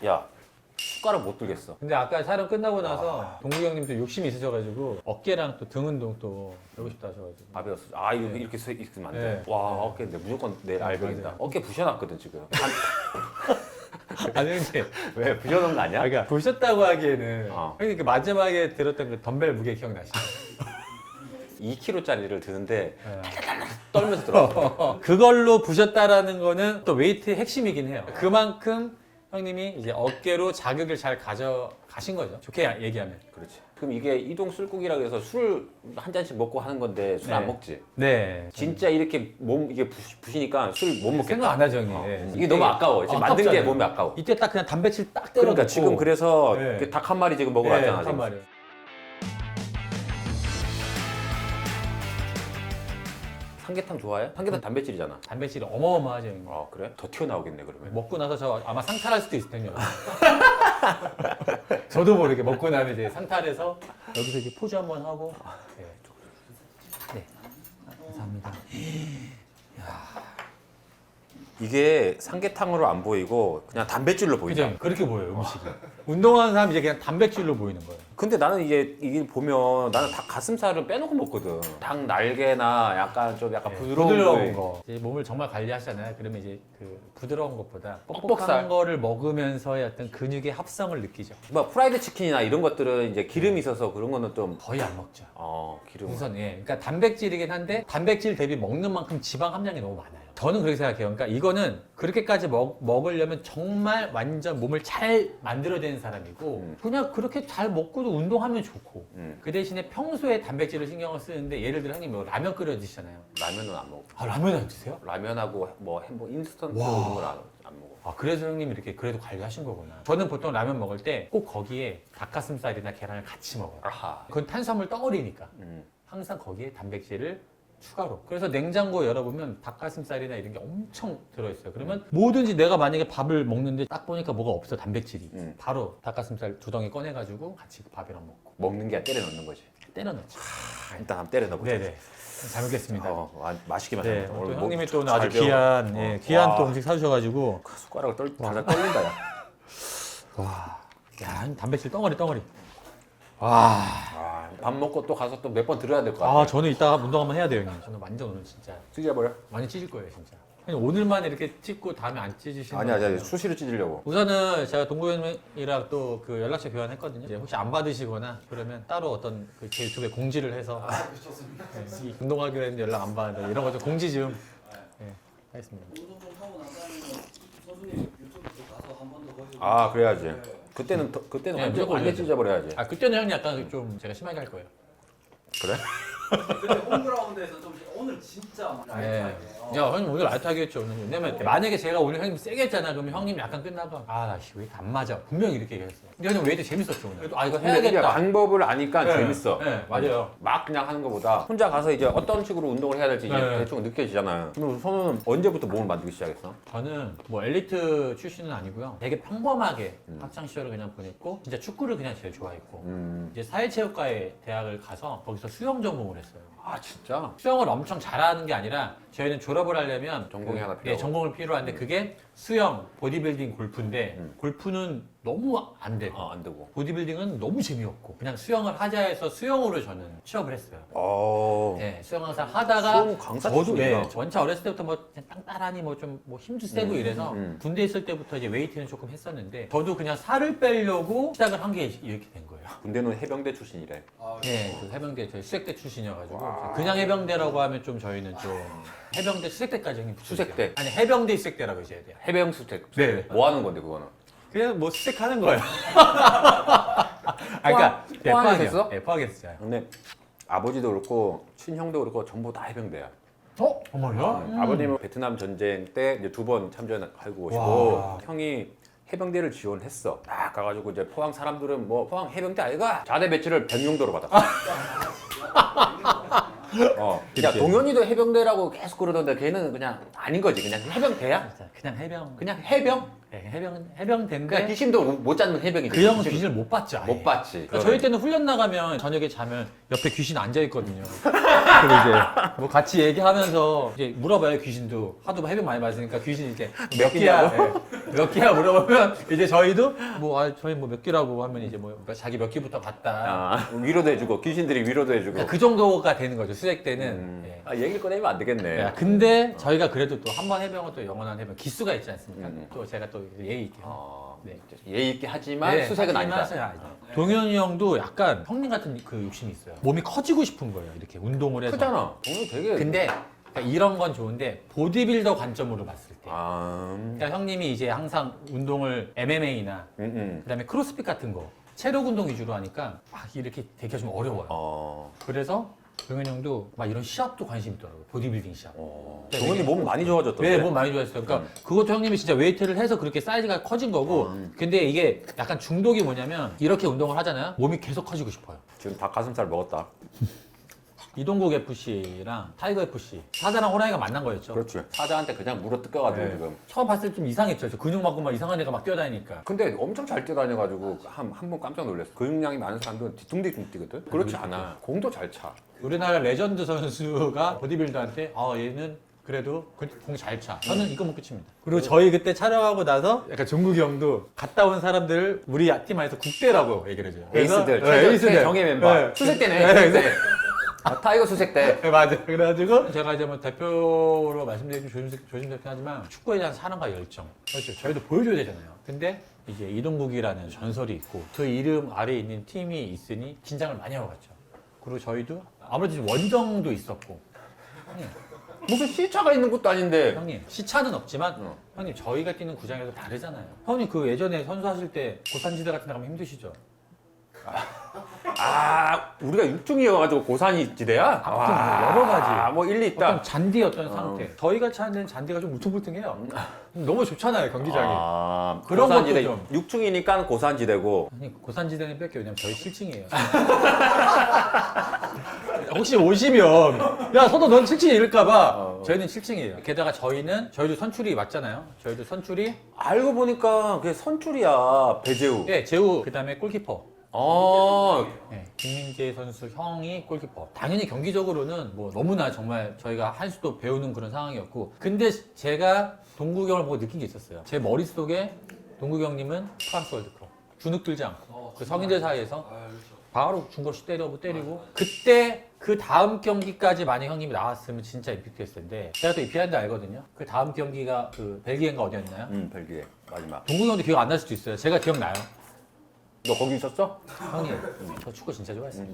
야, 숟가락 못 들겠어. 근데 아까 촬영 끝나고 나서 동국이 형님도 욕심이 있으셔가지고 어깨랑 또 등 운동 또 배우고 싶다 하셔가지고. 아, 배웠어. 아, 이거 이렇게 있으면 안 돼. 네. 와, 어깨인데 무조건 내일 알배긴다. 맞아요. 어깨 부셔놨거든, 지금. 아니 근데 왜 부셔놓은 거 아니야? 그러니까 보셨다고 하기에는 어. 형님 그 마지막에 들었던 그 덤벨 무게 기억나시죠? 2kg짜리를 드는데 네. 떨면서 들어. 그걸로 부셨다라는 거는 또 웨이트의 핵심이긴 해요. 그만큼 형님이 이제 어깨로 자극을 잘 가져가신 거죠. 좋게 얘기하면. 그렇지. 그럼 이게 이동 술국이라고 해서 술 한 잔씩 먹고 하는 건데 술 안 네. 먹지? 네. 진짜 이렇게 몸 이게 부시니까 술 못 먹겠다. 생각 안 하죠, 형님. 네. 이게 너무 아까워. 지금 만든 게 아깝잖아요. 몸이 아까워. 이때 딱 그냥 단백질 딱 때려. 그러니까 지금 그래서 네. 닭 한 마리 지금 먹으러 왔잖아. 한 지금. 마리. 삼계탕 좋아해? 삼계탕 단백질이잖아. 단백질이 어마어마하죠, 형님. 아 그래? 더 튀어나오겠네 그러면. 먹고 나서 저 아마 상탈할 수도 있을 텐데요. 저도 모르게 먹고 나면 이제 상탈해서 여기서 이렇게 포즈 한번 하고. 네. 네. 감사합니다. 이게 삼계탕으로 안 보이고 그냥 단백질로 보인다. 그죠? 그렇게 보여요, 음식이. 운동하는 사람 이제 그냥 단백질로 보이는 거예요. 근데 나는 이게 보면 나는 닭 가슴살을 빼놓고 먹거든. 닭 날개나 약간 좀 약간 부드러운 거. 이제 몸을 정말 관리하시잖아요. 그러면 이제 그 부드러운 것보다 뻑뻑살. 뻑뻑한 거를 먹으면서의 어떤 근육의 합성을 느끼죠. 뭐 프라이드 치킨이나 이런 것들은 이제 기름이 있어서 그런 거는 좀 거의 안 먹죠. 기름. 우선 예, 그러니까 단백질이긴 한데 단백질 대비 먹는 만큼 지방 함량이 너무 많아요. 저는 그렇게 생각해요. 그러니까 이거는 그렇게까지 먹으려면 정말 완전 몸을 잘 만들어야 되는 사람이고 그냥 그렇게 잘 먹고도 운동하면 좋고 그 대신에 평소에 단백질을 신경을 쓰는데 예를 들어 형님 뭐 라면 끓여 드시잖아요. 라면은 안 먹어. 아 라면 안 드세요? 라면하고 뭐 인스턴트 와. 이런 걸 안 먹어. 아 그래서 형님 이렇게 그래도 관리하신 거구나. 저는 보통 라면 먹을 때 꼭 거기에 닭가슴살이나 계란을 같이 먹어요. 아하. 그건 탄수화물 덩어리니까 항상 거기에 단백질을 추가로. 그래서 냉장고 열어보면 닭가슴살이나 이런 게 엄청 들어있어요. 그러면 뭐든지 내가 만약에 밥을 먹는데 딱 보니까 뭐가 없어, 단백질이. 바로 닭가슴살 2덩이 꺼내가지고 같이 밥이랑 먹고. 먹는 게 때려 넣는 거지. 때려 넣지. 일단 한번 때려 넣어보자. 네네. 잘 먹겠습니다. 맛있게 네, 마셨네. 또 오늘 형님이 뭐 또 아주 잘 배워. 귀한, 예, 귀한 와. 또 음식 사주셔가지고. 숟가락을 달달 떨린다 야. 와. 야, 단백질 덩어리. 와. 밥 먹고 또 가서 또 몇 번 들어야 될 것 같아. 아, 저는 이따가 운동 한번 해야 돼요, 형님. 저는 완전 오늘 진짜 찢어버려? 많이 찢을 거예요, 진짜. 형님, 오늘만 이렇게 찢고 다음에 안 찢으시는 아니야, 거예요? 수시로 찢으려고. 우선은 제가 동구형이랑 또 그 연락처 교환했거든요. 이제 혹시 안 받으시거나 그러면 따로 어떤 그 제 유튜브에 공지를 해서 좋습니다. 네, 이 운동하기로 했는데 연락 안 받는다 이런 거 좀 공지 좀 하겠습니다. 운동 좀 하고 나서는 선수님 유튜브 또 가서 한 번 더 보여주고. 아, 그래야지. 네. 그때는 네, 완전 무조건 완전 올려야죠. 찢어버려야지. 아 그때는 형님 약간 좀 제가 심하게 할 거예요. 그래? 그때 홈그라운드에서 좀 오늘 진짜 라이트하게. 야 형님 오늘 라이트하게 했죠 오늘. 왜냐면 만약에 제가 오늘 형님 세게 했잖아 그러면 형님 약간 끝나고 아나씨 왜 안 맞아 분명히 이렇게 얘기했어. 근데 형님 웨이트 재밌었죠 오늘. 그래도 아 이거 근데 이게 해야겠다. 방법을 아니까 네, 재밌어. 네, 맞아요. 막 그냥 하는 것보다 혼자 가서 이제 어떤 식으로 운동을 해야 될지 이제 네. 대충 느껴지잖아요. 그럼 선우는 언제부터 몸을 만들기 시작했어? 저는 뭐 엘리트 출신은 아니고요. 되게 평범하게 학창 시절을 그냥 보냈고 진짜 축구를 그냥 제일 좋아했고 이제 사회체육과에 대학을 가서 거기서 수영 전공을 했어요. 아 진짜? 수영을 엄청 잘하는 게 아니라 저희는 졸업을 하려면 전공이 하나 필요하고. 예, 전공을 필요한데 그게 수영, 보디빌딩, 골프인데 골프는 너무 안 되고 안 되고. 보디빌딩은 너무 재미없고 그냥 수영을 하자 해서 수영으로 저는 취업을 했어요. 네, 수영 항상 하다가 수영 강사 저도 출신이구나. 원체 어렸을 때부터 뭐 그냥 땅따라니 뭐 좀 뭐 힘도 세고 이래서 군대 있을 때부터 이제 웨이트는 조금 했었는데 저도 그냥 살을 빼려고 시작을 한 게 이렇게 된 거예요. 군대는 해병대 출신이래. 네, 그 해병대 저희 수색대 출신이어가지고 그냥 해병대라고 하면 좀 저희는 좀 해병대 수색대까지 형님 붙여주세요. 수색대. 아니 해병대 수색대라고 이제 돼요. 해병 수색. 네. 뭐 하는 건데 그거는? 그냥 뭐 수색하는 거예요. 아, 그러니까 포항에서 했어? 네, 포항했어요. 근데 아버지도 그렇고 친형도 그렇고 전부 다 해병대야. 정말요? 아버님은 베트남 전쟁 때 이제 2번 참전하고 와. 오시고 형이 해병대를 지원했어. 딱 가가지고 이제 포항 사람들은 뭐 포항 해병대 아이가 자대 배치를 백령도로 받았어. 야 그치. 동현이도 해병대라고 계속 그러던데 걔는 그냥 아닌 거지. 그냥 해병대야. 그냥 해병. 그냥 해병. 네, 해병대인데 그러니까 귀신도 못 잡는 해병이지. 그 형은 귀신을 못 봤죠. 아예. 못 봤지. 그러니까 저희 때는 훈련 나가면 저녁에 자면 옆에 귀신 앉아 있거든요. 그리고 이제 뭐 같이 얘기하면서 이제 물어봐요. 귀신도 하도 해병 많이 맞으니까 귀신 이제 몇 끼야, 몇 끼야 물어보면 이제 저희도 뭐 저희 뭐 몇 끼라고 하면 이제 뭐 자기 몇 끼부터 봤다. 위로도 해주고 귀신들이 위로도 해주고. 그러니까 그 정도가 되는 거죠. 수색 때는. 예. 얘기를 꺼내면 안 되겠네. 야, 근데 저희가 그래도 또 한 번 해병은 또 영원한 해병 기수가 있지 않습니까? 또 제가 또 예의 있게요. 네. 예의 있게 하지만 네, 수색은 아니다. 하지만 아니다. 동현이 형도 약간 형님 같은 그 욕심이 있어요. 몸이 커지고 싶은 거예요. 이렇게 운동을 해서. 크잖아. 오늘 되게. 근데 그러니까 이런 건 좋은데 보디빌더 관점으로 봤을 때. 아. 그러니까 형님이 이제 항상 운동을 MMA나 그다음에 크로스핏 같은 거 체력 운동 위주로 하니까 막 이렇게 되기가 좀 어려워요. 그래서 동현이 형도 막 이런 시합도 관심 있더라고요. 보디빌딩 시합. 동현이 몸 많이 좋아졌던데. 네, 몸 많이 좋아졌어요. 그러니까 그것도 형님이 진짜 웨이트를 해서 그렇게 사이즈가 커진 거고 근데 이게 약간 중독이 뭐냐면 이렇게 운동을 하잖아요. 몸이 계속 커지고 싶어요. 지금 닭가슴살 먹었다. 이동국 FC랑 타이거 FC 사자랑 호랑이가 만난 거였죠. 그렇지. 사자한테 그냥 물어 뜯겨가지고 네. 지금. 처음 봤을 때 좀 이상했죠. 저 근육 많고 막 이상한 애가 막 뛰어다니니까. 근데 엄청 잘 뛰어다녀가지고 한 번 깜짝 놀랐어. 근육량이 많은 사람들은 뒤뚱뒤뚱 뛰거든. 그렇지 않아. 공도 잘 차. 우리나라 레전드 선수가 보디빌더한테 얘는 그래도 공 잘 차. 저는 이거 먹고 칩니다. 그리고 저희 그때 촬영하고 나서 약간 종국이 형도 갔다 온 사람들 우리 팀 안에서 국대라고 얘기를 해줘요. 에이스들. 에이스들. 정예 멤버. 네. 수색 때네. 네. 수색 때. 타이거 수색 때. 네, 맞아요. 그래가지고 제가 이제 뭐 대표로 말씀드리기 조심스럽긴 하지만 축구에 대한 사랑과 열정. 그렇죠. 저희도 보여줘야 되잖아요. 근데 이제 이동국이라는 전설이 있고 그 이름 아래에 있는 팀이 있으니 긴장을 많이 하고 갔죠. 그리고 저희도 아무래도 지금 원정도 있었고 형님, 무슨 시차가 있는 것도 아닌데. 형님 시차는 없지만 형님 저희가 뛰는 구장에서 다르잖아요. 형님 그 예전에 선수하실 때 고산지대 같은 데 가면 힘드시죠? 우리가 육중이어가지고 고산이 지대야? 아무튼 뭐 여러 가지. 뭐 일리 있다. 어떤 잔디 어떤 상태. 저희가 찾는 잔디가 좀 울퉁불퉁해요. 너무 좋잖아요 경기장이. 그런 고산지대. 것도 좀. 육중이니까 고산지대고. 아니 고산지대는 뺄게요. 왜냐면 저희 7층이에요. 혹시 오시면 야 서도 넌 7층에 이럴까봐 저희는 7층이에요. 게다가 저희도 선출이 맞잖아요. 저희도 선출이 알고 보니까 그게 선출이야. 배재우. 예 재우 그다음에 골키퍼. 어. 네, 김민재 선수 형이 골키퍼. 당연히 경기적으로는 뭐 너무나 정말 저희가 한 수도 배우는 그런 상황이었고 근데 제가 동국이 형을 보고 느낀 게 있었어요. 제 머릿속에 동국이 형님은 프랑스 월드컵 주눅 들지 않고 그 성인들 사이에서 바로 중거리 때리고 그때 그 다음 경기까지 만약 형님이 나왔으면 진짜 임팩트했을 텐데 제가 또 이 비하인드 알거든요. 그 다음 경기가 그 벨기에인가 어디였나요? 벨기에 마지막. 동국이 형도 기억 안 날 수도 있어요. 제가 기억나요. 너 거기 있었어? 형님, 저 축구 진짜 좋아했어요.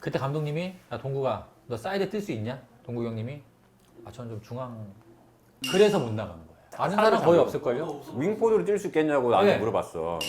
그때 감독님이 야 동국아, 너 사이드 뛸 수 있냐? 동국이 형님이 저는 좀 중앙. 그래서 못 나가는 거예요. 아는 사람 거의 없을걸요? 윙포드로 뛸 수 있겠냐고 나한테 네. 물어봤어.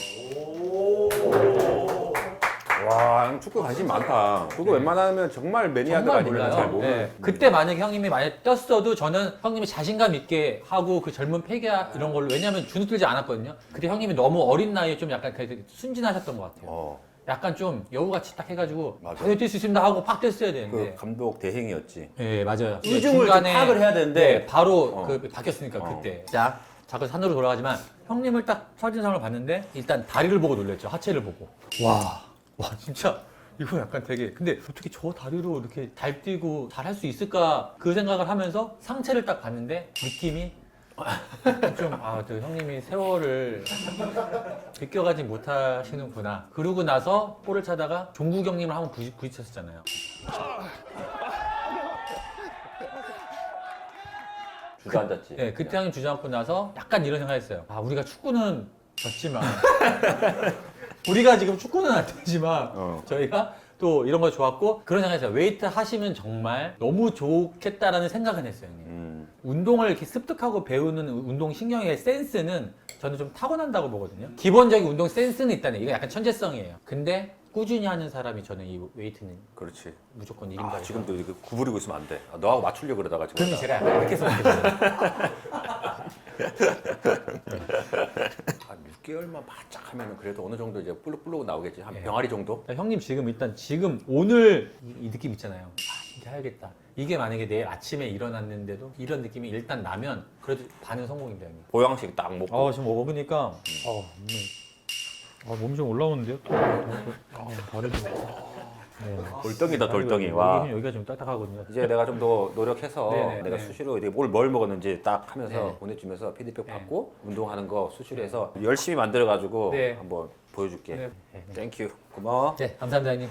와, 형 축구 관심 많다. 그거 웬만하면 정말 매니아들 정말 아니면 잘 몰라요. 모르는. 네. 그때 만약에 형님이 만약 뛰었어도 저는 형님이 자신감 있게 하고 그 젊은 패기야 이런 걸로 왜냐면 주눅 들지 않았거든요. 그때 형님이 너무 어린 나이에 좀 약간 순진하셨던 것 같아요. 약간 좀 여우같이 딱 해가지고 맞아. 뛸 수 있습니다 하고 팍 뛰었어야 그 되는데. 감독 대행이었지. 네 맞아요. 이중을 좀 파악을 해야 되는데. 네, 바로 그 바뀌었으니까 그때. 자 자꾸 산으로 돌아가지만 형님을 딱 첫인상을 봤는데 일단 다리를 보고 놀랬죠. 하체를 보고. 와 진짜 이거 약간 되게 근데 어떻게 저 다리로 이렇게 잘 뛰고 잘 할 수 있을까 그 생각을 하면서 상체를 딱 봤는데 느낌이 저 형님이 세월을 비껴가지 못하시는구나. 그러고 나서 볼을 차다가 종국 형님을 한번 부딪혔었잖아요. 주저앉았지. 네, 그때 형님 주저앉고 나서 약간 이런 생각했어요. 우리가 축구는 졌지만 우리가 지금 축구는 안 되지만 저희가 또 이런 거 좋았고 그런 생각했어요. 웨이트 하시면 정말 너무 좋겠다라는 생각은 했어요. 형님. 운동을 이렇게 습득하고 배우는 운동 신경의 센스는 저는 좀 타고난다고 보거든요. 기본적인 운동 센스는 있다는 이거 약간 천재성이에요. 근데 꾸준히 하는 사람이 저는 이 웨이트는 그렇지. 무조건 이긴다. 지금도 이렇게 구부리고 있으면 안 돼. 너하고 맞추려고 그러다가 지금. 그러면 제가 약간 이렇게 생각했어요. 6개월만 바짝 하면 그래도 어느 정도 이제 뿌룩뿌룩 나오겠지. 한 예. 병아리 정도? 형님 지금 오늘 이 느낌 있잖아요. 진짜 해야겠다. 이게 만약에 내일 아침에 일어났는데도 이런 느낌이 일단 나면 그래도 반은 성공입니다, 형님. 보양식 딱 먹고. 지금 먹어보니까 몸이 좀 올라오는데요? 다리 좀. 네. 돌덩이다 돌덩이. 와. 여기가 좀 딱딱하거든요. 이제 내가 좀 더 노력해서 네네, 내가 네. 수시로 이렇게 뭘 먹었는지 딱 하면서 네. 보내주면서 피드백 네. 받고 운동하는 거 수시로 해서 열심히 만들어가지고 네. 한번 보여줄게. 네. 땡큐. 고마워. 네, 감사합니다, 형님.